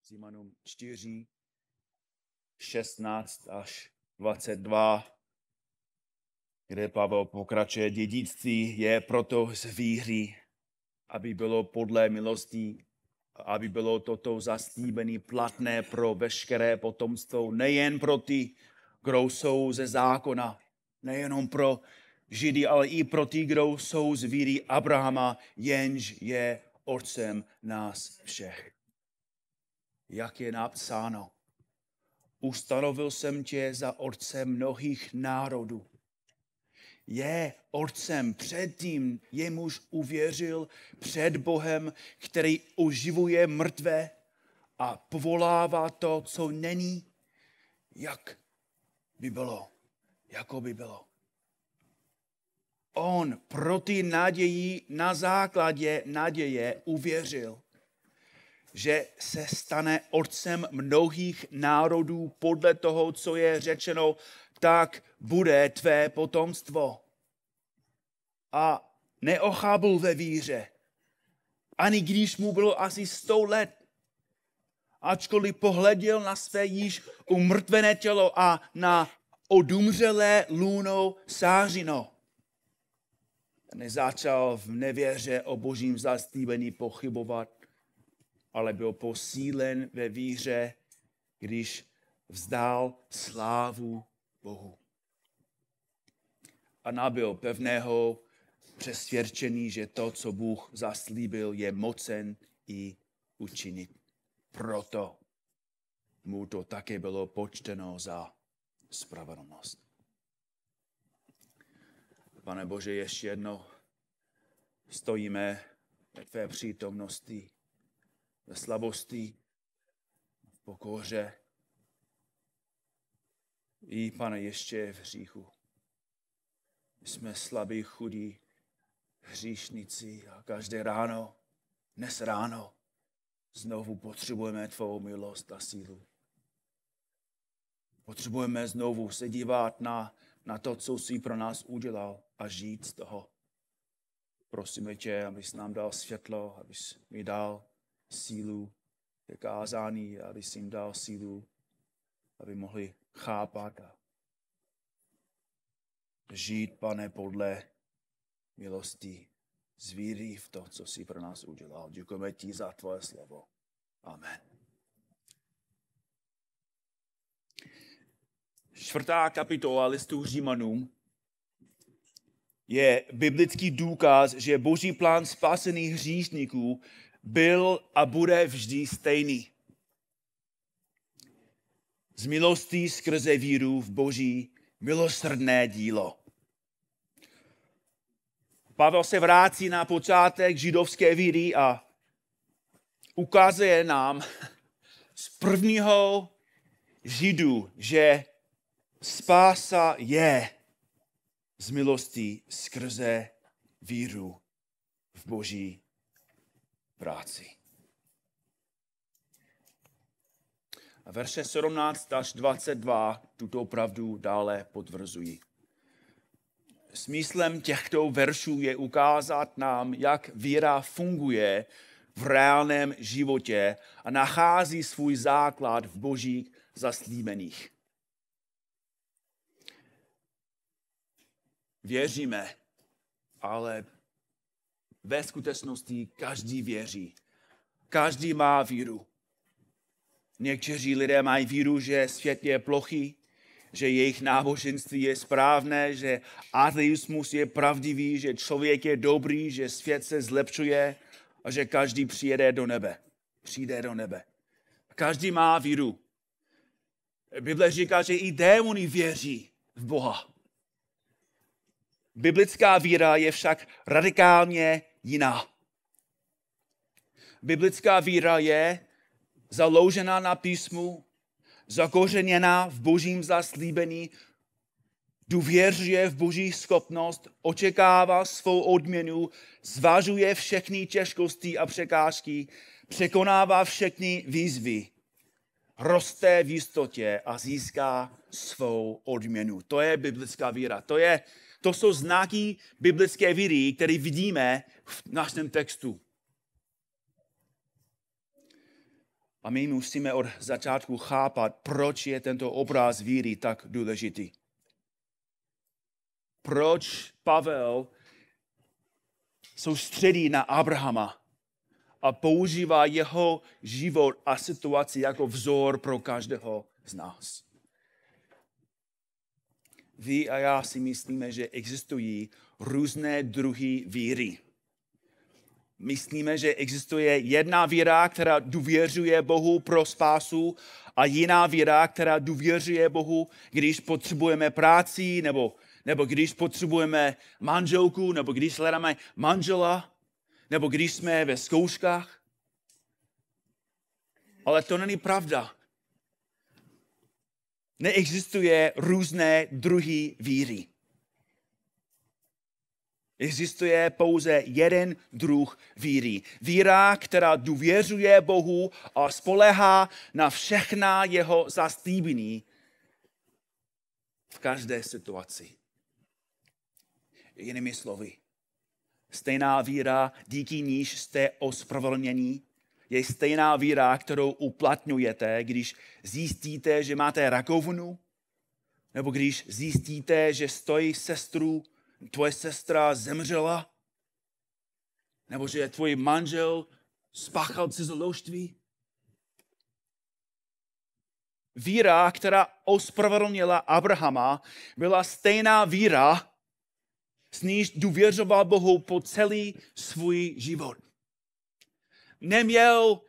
Římanům 4, 16 až 22, kde Pavel pokračuje, dědictví je proto z víry, aby bylo podle milostí, aby bylo toto zaslíbení platné pro veškeré potomstvo, nejen pro ty, kdo jsou ze zákona, nejenom pro Židy, ale i pro ty, kdo jsou z víry Abrahama, jenž je otcem nás všech. Jak je napsáno, ustanovil jsem tě za otce mnohých národů. Je otcem předtím, jemuž uvěřil před Bohem, který oživuje mrtvé a povolává to, co není, jak by bylo, jako by bylo. On pro ty naději na základě naděje uvěřil, že se stane otcem mnohých národů podle toho, co je řečeno, tak bude tvé potomstvo. A neochábl ve víře, ani když mu bylo asi 100 let, ačkoliv pohleděl na své již umrtvené tělo a na odumřelé lůno sářino. Nezačal v nevěře o božím zaslíbení pochybovat, ale byl posílen ve víře, když vzdal slávu Bohu. A nabyl pevného přesvědčení, že to, co Bůh zaslíbil, je mocen i učinit. Proto mu to také bylo počteno za spravedlnost. Pane Bože, ještě jednou stojíme ve tvé přítomnosti, ve slabosti, v pokoře i, Pane, ještě v hříchu. My jsme slabí, chudí, hříšníci a každé ráno, dnes ráno, znovu potřebujeme tvou milost a sílu. Potřebujeme znovu se dívat na to, co jsi pro nás udělal a žít z toho. Prosíme tě, abys nám dal světlo, abys mi dal sílu ke kázání, abys jim dal sílu, aby mohli chápat a žít, Pane, podle milosti, z víry v to, co jsi pro nás udělal. Děkujeme ti za tvoje slovo. Amen. 4. kapitola listu Římanům je biblický důkaz, že boží plán spasených hříšníků byl a bude vždy stejný. Z milostí skrze víru v boží milosrdné dílo. Pavel se vrací na počátek židovské víry a ukazuje nám z prvního Židu, že spása je z milosti skrze víru v boží práci. A verše 17 až 22 tuto pravdu dále potvrzují. Smyslem těchto veršů je ukázat nám, jak víra funguje v reálném životě a nachází svůj základ v božích zaslíbeních. Věříme, ale ve skutečnosti každý věří. Každý má víru. Někteří lidé mají víru, že svět je plochý, že jejich náboženství je správné, že ateismus je pravdivý, že člověk je dobrý, že svět se zlepšuje a že každý přijde do nebe. Každý má víru. Bible říká, že i démoni věří v Boha. Biblická víra je však radikálně jiná. Biblická víra je založená na písmu, zakořeněná v božím zaslíbení, důvěřuje v boží schopnost, očekává svou odměnu, zvažuje všechny těžkosti a překážky, překonává všechny výzvy, roste v jistotě a získá svou odměnu. To je biblická víra. To jsou znaky biblické víry, které vidíme v našem textu. A my musíme od začátku chápat, proč je tento obraz víry tak důležitý. Proč Pavel soustředí na Abrahama a používá jeho život a situaci jako vzor pro každého z nás. Vy a já si myslíme, že existují různé druhy víry. Myslíme, že existuje jedna víra, která důvěřuje Bohu pro spásu a jiná víra, která důvěřuje Bohu, když potřebujeme práci, nebo když potřebujeme manželku, nebo když hledáme manžela, nebo když jsme ve zkouškách. Ale to není pravda. Neexistuje různé druhy víry. Existuje pouze jeden druh víry. Víra, která důvěřuje Bohu a spoléhá na všechna jeho zaslíbení v každé situaci. Jinými slovy, stejná víra, díky níž jste ospravedlnění, je stejná víra, kterou uplatňujete, když zjistíte, že máte rakovinu, nebo když zjistíte, že tvoje sestra zemřela, nebo že tvůj manžel spáchal cizoložství. Víra, která ospravedlnila Abrahama, byla stejná víra, s níž důvěřoval Bohu po celý svůj život. Neměl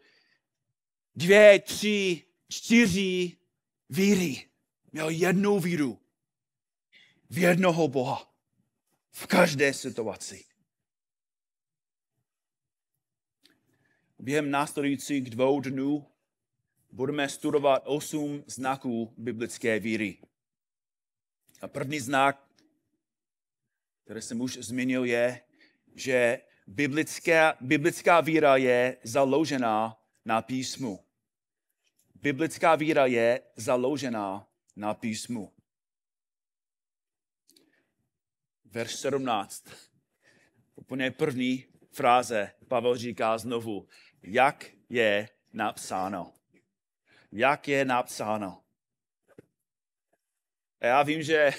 2, 3, 4 víry. Měl jednu víru v jednoho Boha. V každé situaci. Během následujících 2 dnů budeme studovat 8 znaků biblické víry. A první znak, který jsem už zmínil, je, že biblická víra je založená na písmu. Biblická víra je založená na písmu. Verš 17. Úplně první fráze Pavel říká znovu, jak je napsáno. Jak je napsáno. A já vím, že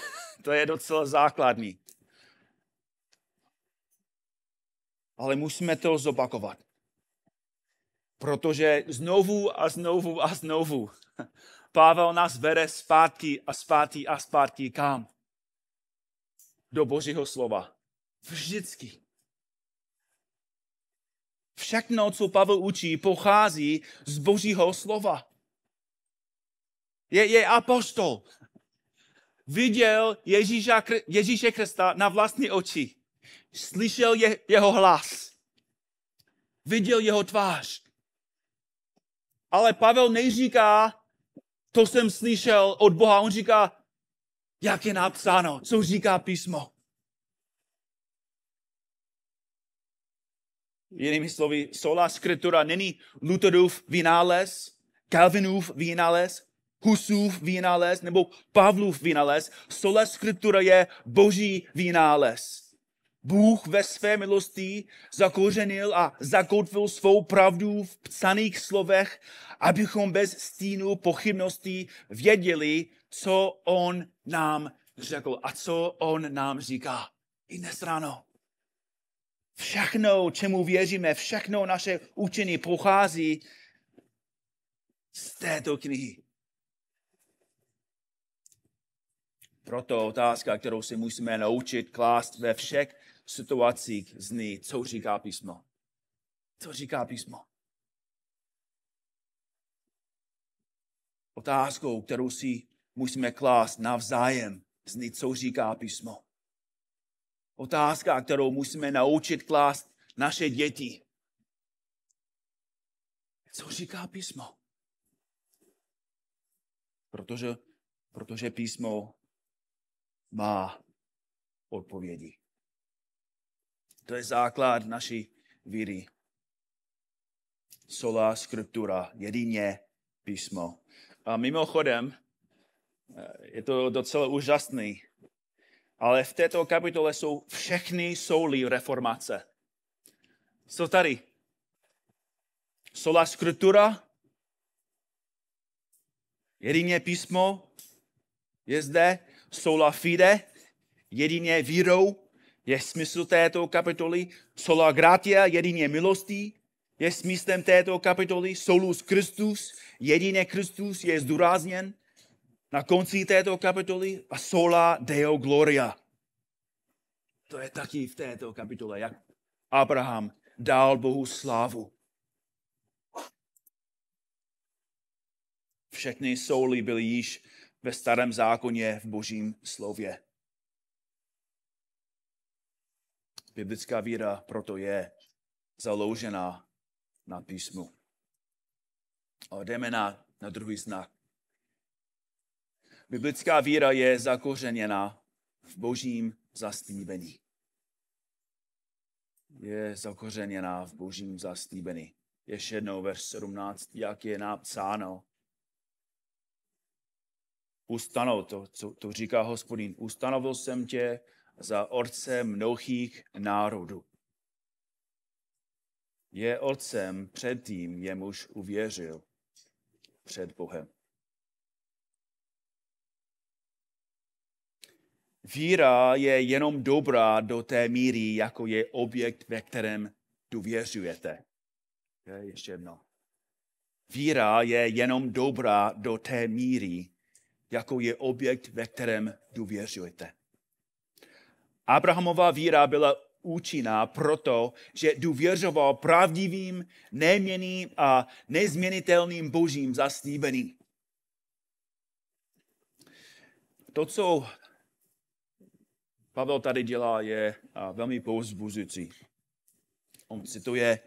to je docela základní. Ale musíme to zopakovat. Protože znovu a znovu a znovu Pavel nás vede zpátky a zpátky a zpátky kam? Do Božího slova. Vždycky. Všechno, co Pavel učí, pochází z Božího slova. Je apostol. Viděl Ježíše Krista na vlastní oči. Slyšel jeho hlas. Viděl jeho tvář. Ale Pavel neříká, to jsem slyšel od Boha. On říká, jak je napsáno, co říká písmo. Jinými slovy, sola scriptura není Lutherův vynález, Calvinův vynález, Husův vynález nebo Pavlův vynález. Sola scriptura je Boží vynález. Bůh ve své milosti zakořenil a zakotvil svou pravdu v psaných slovech, abychom bez stínu pochybností věděli, co on nám řekl a co on nám říká. I dnes ráno. Všechno, čemu věříme, všechno naše učení pochází z této knihy. Proto otázka, kterou si musíme naučit klást ve všech situacích, zní, co říká písmo. Co říká písmo? Otázkou, kterou si musíme klást navzájem, zní, co říká písmo. Otázka, kterou musíme naučit klást naše děti. Co říká písmo? Protože písmo má odpovědi. To je základ naší víry. Sola scriptura, jedině písmo. A mimochodem, je to docela úžasný, ale v této kapitole jsou všechny souly reformace. Jsou tady sola scriptura, Jedině písmo je zde, sola fide, jedině vírou je smysl této kapitoly, sola gratia, jedině milostí je smyslem této kapitoly, solus Christus, jedině Kristus je zdůrazněn na konci této kapitoly a sola Deo gloria. To je taky v této kapitole, jak Abraham dal Bohu slávu. Všechny souly byly již ve starém zákoně v Božím slově. Biblická víra proto je založená na písmu. A jdeme na druhý znak. Biblická víra je zakořeněna v Božím zaslíbení. Je zakořeněna v Božím zaslíbení. Ještě jednou verš 17, jak je napsáno. To říká Hospodin, ustanovil jsem tě za otce mnohých národů. Je otcem před tím, jemuž uvěřil před Bohem. Víra je jenom dobrá do té míry, jako je objekt, ve kterém důvěřujete. Ještě jednou. Víra je jenom dobrá do té míry, jako je objekt, ve kterém důvěřujete. Abrahamova víra byla účinná proto, že důvěřoval pravdivým, neměnným a nezměnitelným Božím zaslíbením. To, co Pavel tady dělá, je velmi povzbuzující. On cituje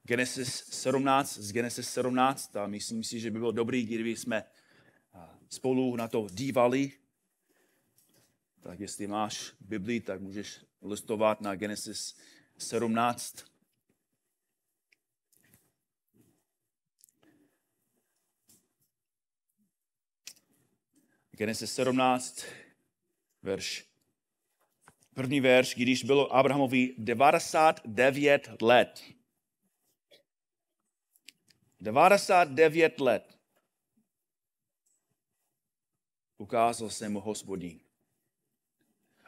Genesis 17 a myslím si, že by bylo dobré, kdyby jsme spolu na to dívali. Tak jestli máš Bibli, tak můžeš listovat na Genesis 17. Genesis 17, první verš, když bylo Abrahamovi 99 let. 99 let. Ukázal se mu Hospodin.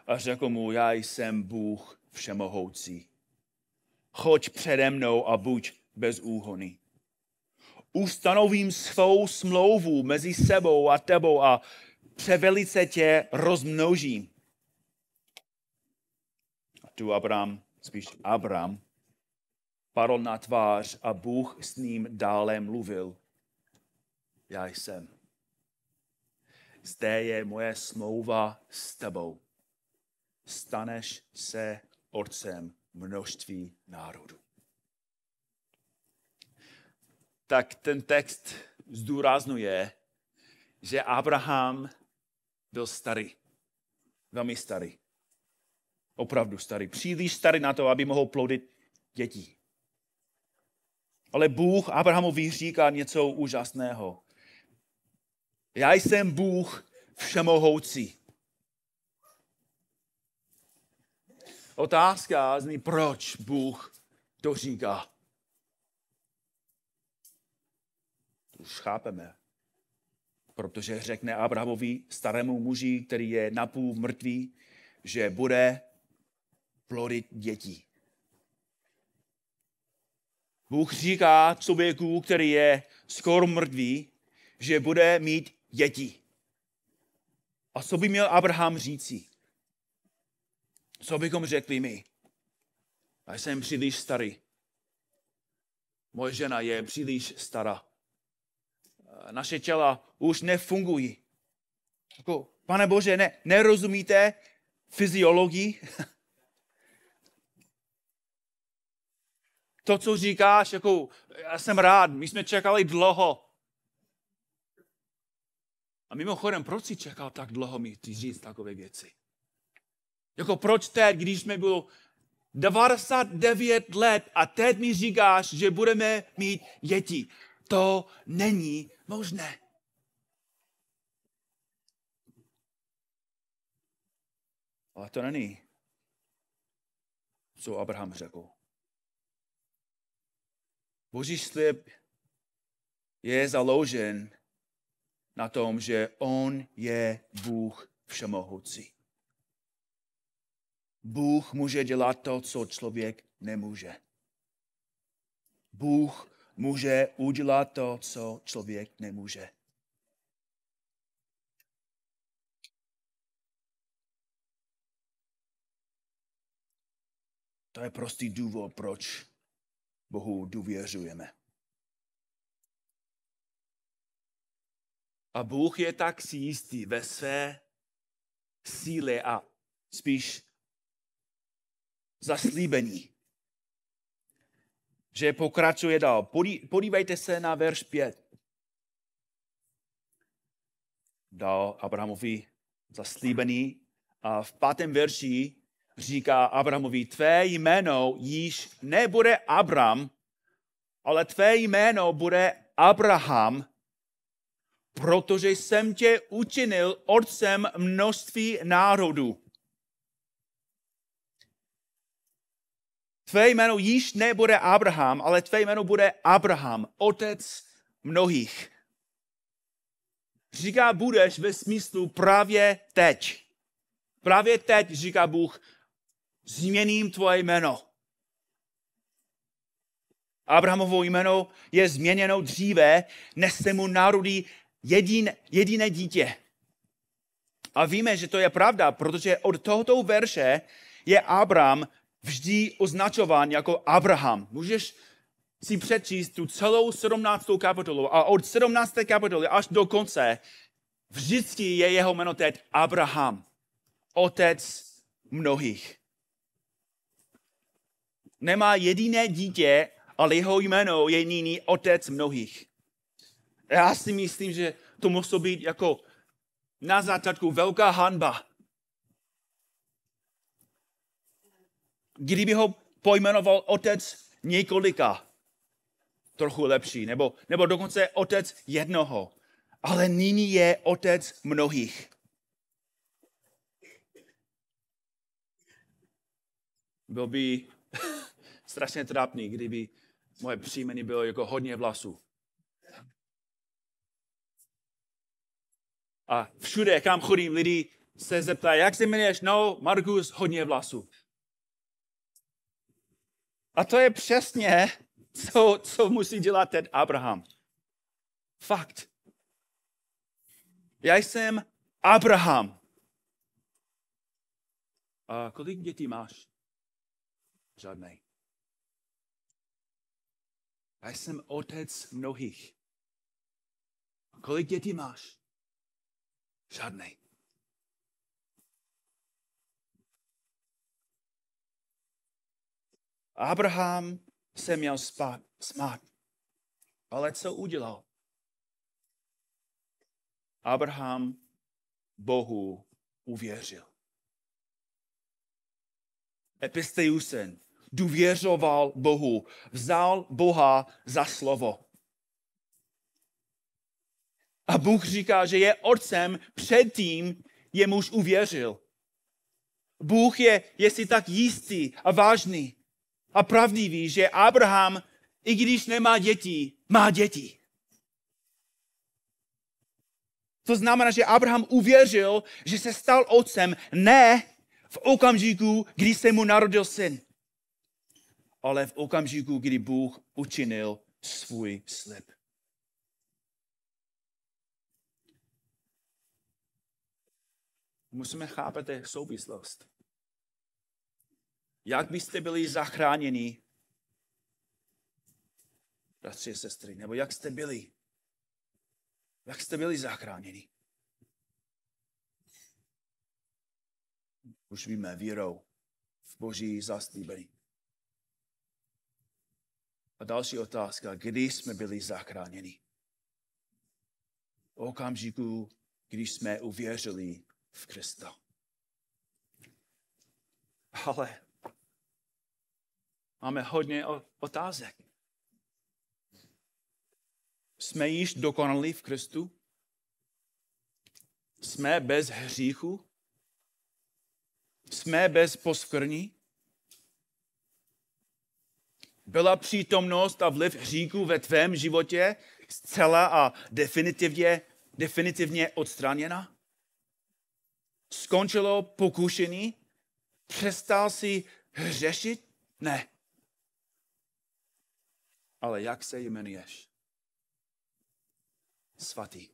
A řekl mu, já jsem Bůh všemohoucí. Choď přede mnou a buď bezúhonný. Ustanovím svou smlouvu mezi sebou a tebou a převelice tě rozmnožím. A tu Abram padl na tvář a Bůh s ním dále mluvil. Já jsem. Zde je moje smlouva s tebou. Staneš se otcem množství národů. Tak ten text zdůrazňuje, že Abraham byl starý. Velmi starý. Opravdu starý. Příliš starý na to, aby mohl plodit děti. Ale Bůh Abrahamovi říká něco úžasného. Já jsem Bůh všemohoucí. Otázka zní, proč Bůh to říká. Už chápeme. Protože řekne Abrahamovi, starému muži, který je napůl mrtvý, že bude plodit děti. Bůh říká člověku, který je skoro mrtvý, že bude mít děti. A co by měl Abraham říci? Co bychom řekli my? Já jsem příliš starý. Moje žena je příliš stará. Naše těla už nefungují. Pane Bože, nerozumíte fyziologii? To, co říkáš, já jsem rád, my jsme čekali dlouho. A mimochodem, proč jsi čekal tak dlouho mi říct takové věci? Proč teď, když jsme bylo 99 let a teď mi říkáš, že budeme mít děti. To není možné. Ale to není, co Abraham řekl. Boží slib je založen na tom, že on je Bůh všemohoucí. Bůh může dělat to, co člověk nemůže. Bůh může udělat to, co člověk nemůže. To je prostý důvod, proč Bohu důvěřujeme. A Bůh je tak si jistý ve své síle a spíš zaslíbení, že pokračuje dál. Podívejte se na verš 5. Dal Abrahamovi zaslíbení a v 5. verši říká Abrahamovi, tvé jméno již nebude Abram, ale tvé jméno bude Abraham, protože jsem tě učinil otcem množství národů. Tvé jméno již nebude Abraham, ale tvé jméno bude Abraham, otec mnohých. Říká budeš ve smyslu právě teď. Právě teď, říká Bůh, změním tvoje jméno. Abrahamovo jméno je změněno dříve, než se mu narodí jediné dítě. A víme, že to je pravda, protože od tohoto verše je Abram vždy označován jako Abraham. Můžeš si přečíst tu celou 17. kapitolu a od 17. kapitoly až do konce vždycky je jeho jméno teď Abraham, otec mnohých. Nemá jediné dítě, ale jeho jméno je nyní otec mnohých. Já si myslím, že to musí být jako na začátku velká hanba. Kdyby ho pojmenoval otec několika, trochu lepší, nebo dokonce otec jednoho. Ale nyní je otec mnohých. Byl by strašně trápný, kdyby moje příjmení bylo jako hodně vlasů. A všude, kam chodím, lidi se zeptají, jak se jmenuješ? No, Markus, hodně vlasů. A to je přesně, co musí dělat ten Abraham. Fakt. Já jsem Abraham. A kolik dětí máš? Žádnej. Já jsem otec mnohých. A kolik dětí máš? Žádnej. Abraham se měl smát. Ale co udělal? Abraham Bohu uvěřil. Episteusen důvěřoval Bohu, vzal Boha za slovo. A Bůh říká, že je otcem předtím, jemuž uvěřil. Bůh je si tak jistý a vážný a pravdivý, že Abraham, i když nemá děti, má děti. To znamená, že Abraham uvěřil, že se stal otcem ne v okamžiku, kdy se mu narodil syn, ale v okamžiku, kdy Bůh učinil svůj slib. Musíme chápat souvislost. Jak byste byli zachráněni, bratři a sestry, nebo jak jste byli? Jak jste byli zachráněni? Už víme, vírou v Boží zaslíbení. A další otázka, kdy jsme byli zachráněni? V okamžiku, když jsme uvěřili v Krista. Ale máme hodně otázek. Jsme již dokonalí v Kristu? Jsme bez hříchu? Jsme bez poskvrní? Byla přítomnost a vliv hříchu ve tvém životě zcela a definitivně definitivně odstraněna? Skončilo pokušení? Přestal si hřešit? Ne. Ale jak se jmenuješ? Svatý.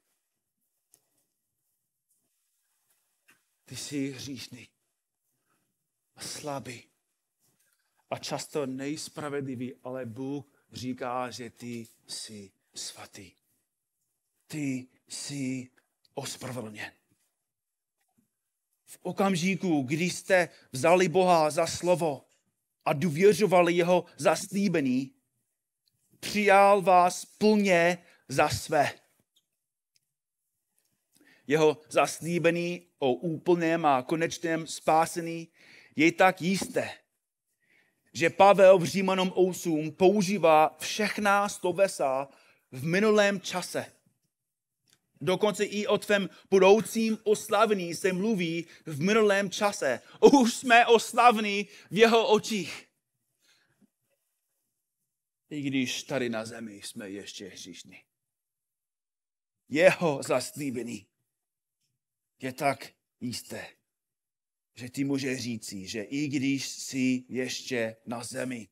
Ty jsi hříšný a slabý a často nejspravedlivý, ale Bůh říká, že ty jsi svatý. Ty jsi ospravedlněn. V okamžiku, kdy jste vzali Boha za slovo a důvěřovali jeho zaslíbení, přijal vás plně za své. Jeho zaslíbení o úplném a konečném spásení je tak jisté, že Pavel v Římanům 8 používá všechna slovesa v minulém čase. Dokonce i o tvém budoucím oslavení se mluví v minulém čase. Už jsme oslavní v jeho očích. I když tady na zemi jsme ještě hříšní. Jeho zaslíbení je tak jisté, že ty můžeš říci, že i když jsi ještě na zemi,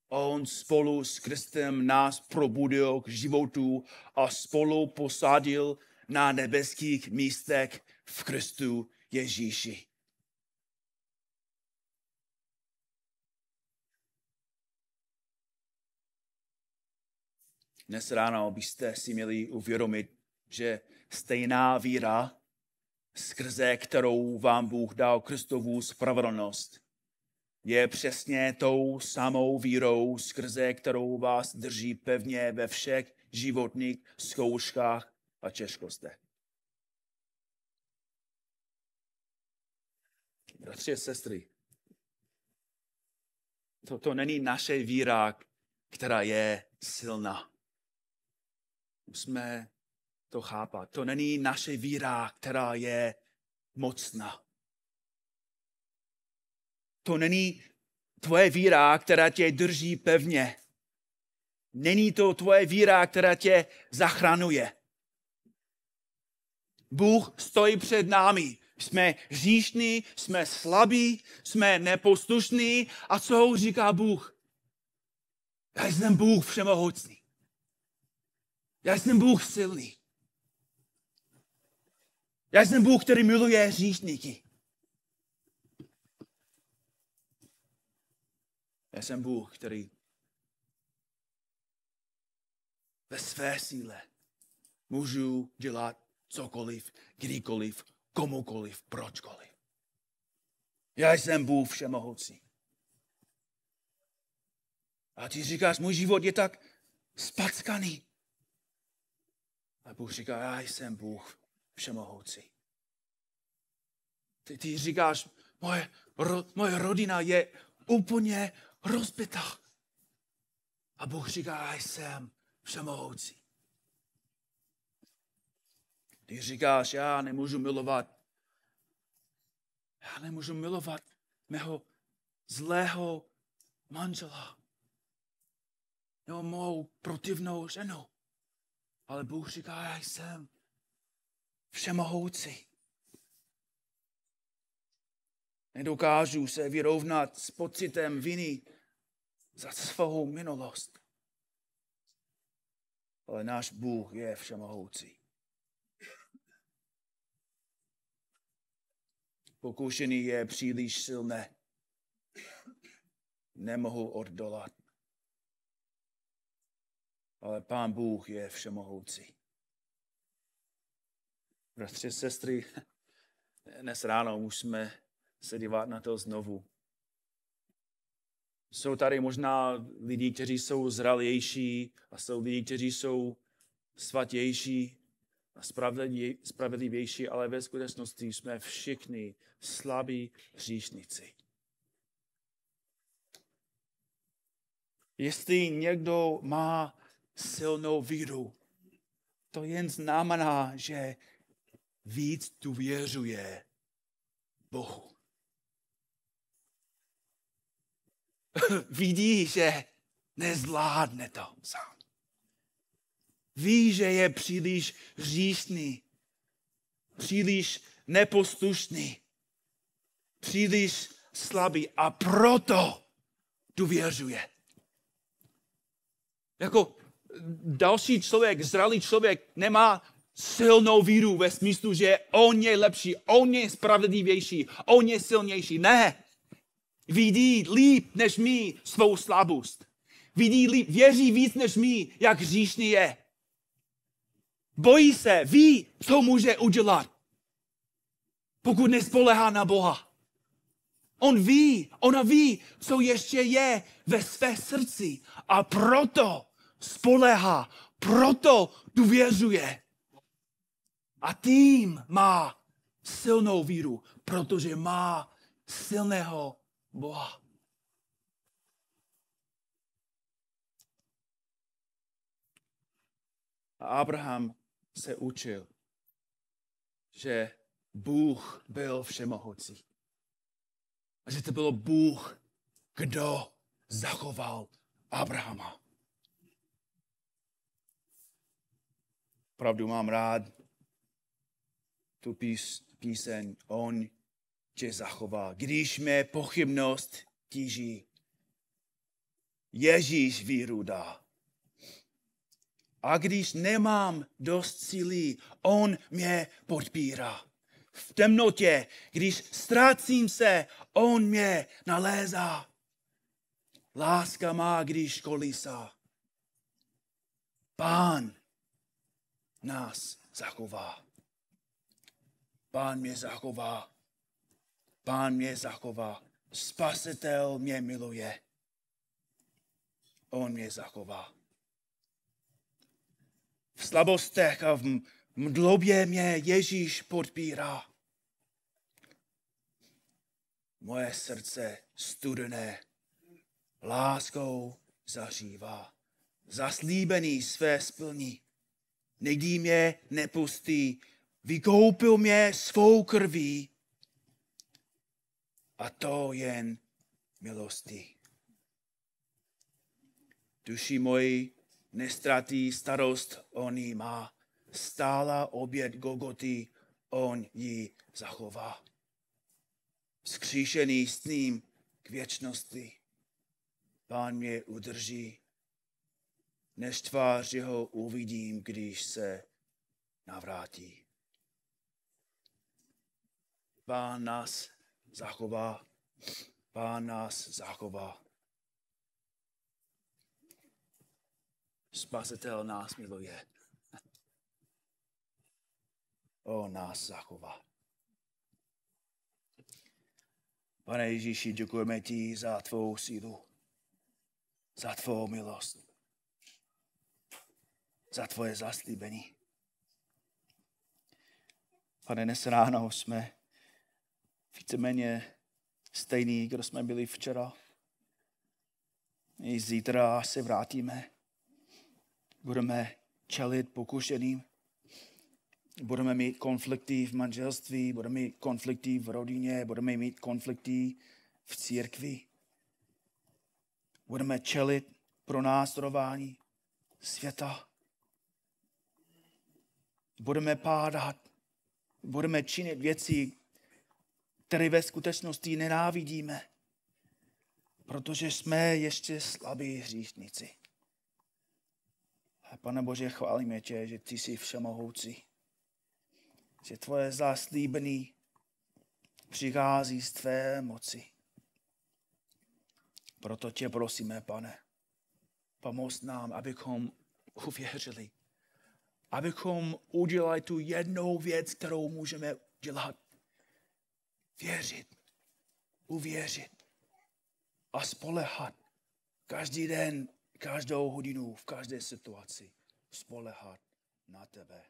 on spolu s Kristem nás probudil k životu a spolu posadil na nebeských místech v Kristu Ježíši. Dnes ráno byste si měli uvědomit, že stejná víra, skrze kterou vám Bůh dal Kristovu spravedlnost, je přesně tou samou vírou, skrze kterou vás drží pevně ve všech životních zkouškách a těžkostech. Bratři a sestry, to není naše víra, která je silná. Musíme to chápat. To není naše víra, která je mocná. To není tvoje víra, která tě drží pevně. Není to tvoje víra, která tě zachraňuje. Bůh stojí před námi. Jsme hříšní, jsme slabí, jsme neposlušní. A co říká Bůh? Já jsem Bůh všemohoucí. Já jsem Bůh silný. Já jsem Bůh, který miluje hříšníky. Já jsem Bůh, který ve své síle můžu dělat cokoliv, kdykoliv, komukoliv, pročkoliv. Já jsem Bůh všemohoucí. A ty říkáš, můj život je tak spackaný. A Bůh říká, já jsem Bůh všemohoucí. Ty říkáš, moje rodina je úplně rozbitá. A Bůh říká, já jsem všemohoucí. Ty říkáš, já nemůžu milovat mého zlého manžela. Nebo mou protivnou ženu. Ale Bůh říká, já jsem všemohoucí. Nedokážu se vyrovnat s pocitem viny za svou minulost. Ale náš Bůh je všemohoucí. Pokušení je příliš silné. Nemohu oddolat. Ale Pán Bůh je všemohoucí. Bratři, sestry, dnes ráno musíme se dívat na to znovu. Jsou tady možná lidi, kteří jsou zralější a jsou lidi, kteří jsou svatější a spravedlivější, ale ve skutečnosti jsme všichni slabí hříšníci. Jestli někdo má silnou víru, to jen znamená, že víc důvěřuje Bohu. Vidí, že nezvládne to sám. Ví, že je příliš hříšný, příliš neposlušný, příliš slabý a proto důvěřuje. Jako další člověk, zralý člověk nemá silnou víru ve smyslu, že on je lepší, on je spravedlivější, on je silnější. Ne. Vidí líp než my svou slabost. Vidí líp, věří víc než my, jak hříšný je. Bojí se, ví, co může udělat, pokud nespolehá na Boha. Ona ví, co ještě je ve své srdci a proto spolehá, proto důvěřuje. A tím má silnou víru, protože má silného Boha. A Abraham se učil, že Bůh byl všemohoucí. A že to byl Bůh, kdo zachoval Abrahama. Pravdu mám rád tu píseň On tě zachoval. Když mé pochybnost tíží, Ježíš víru dá. A když nemám dost síly, on mě podpírá. V temnotě, když ztrácím se, on mě nalézá. Láska má, když kolísá. Pán nás zachová. Pán mě zachová. Pán mě zachová. Spasitel mě miluje. On mě zachová. V slabostech a v mdlobě mě Ježíš podpírá. Moje srdce studené láskou zařívá. Zaslíbený své splní. Nikdy mě nepustí. Vykoupil mě svou krví. A to jen milostí. Duši moji nestratí starost, on ji má. Stála oběť Golgoty, on ji zachová. Vzkříšený s ním k věčnosti. Pán mě udrží, než tvář jeho uvidím, když se navrátí. Pán nás zachová. Pán nás zachová. Spasitel nás miluje. On nás zachová. Pane Ježíši, děkujeme ti za tvou sílu, za tvou milost, za tvoje zaslíbení. Pane, dnes ráno jsme víceméně stejný, kdo jsme byli včera. I zítra se vrátíme. Budeme čelit pokušeným. Budeme mít konflikty v manželství, budeme mít konflikty v rodině, budeme mít konflikty v církvi. Budeme čelit pronásledování světa. Budeme pádat. Budeme činit věci, které ve skutečnosti nenávidíme, protože jsme ještě slabí hříšníci. A Pane Bože, chválíme tě, že ty jsi všemohoucí, že tvoje zaslíbení přichází z tvé moci. Proto tě prosíme, Pane, pomoz nám, abychom uvěřili, abychom udělali tu jednou věc, kterou můžeme dělat. Věřit, uvěřit a spoléhat každý den, každou hodinu, v každé situaci spoléhat na tebe.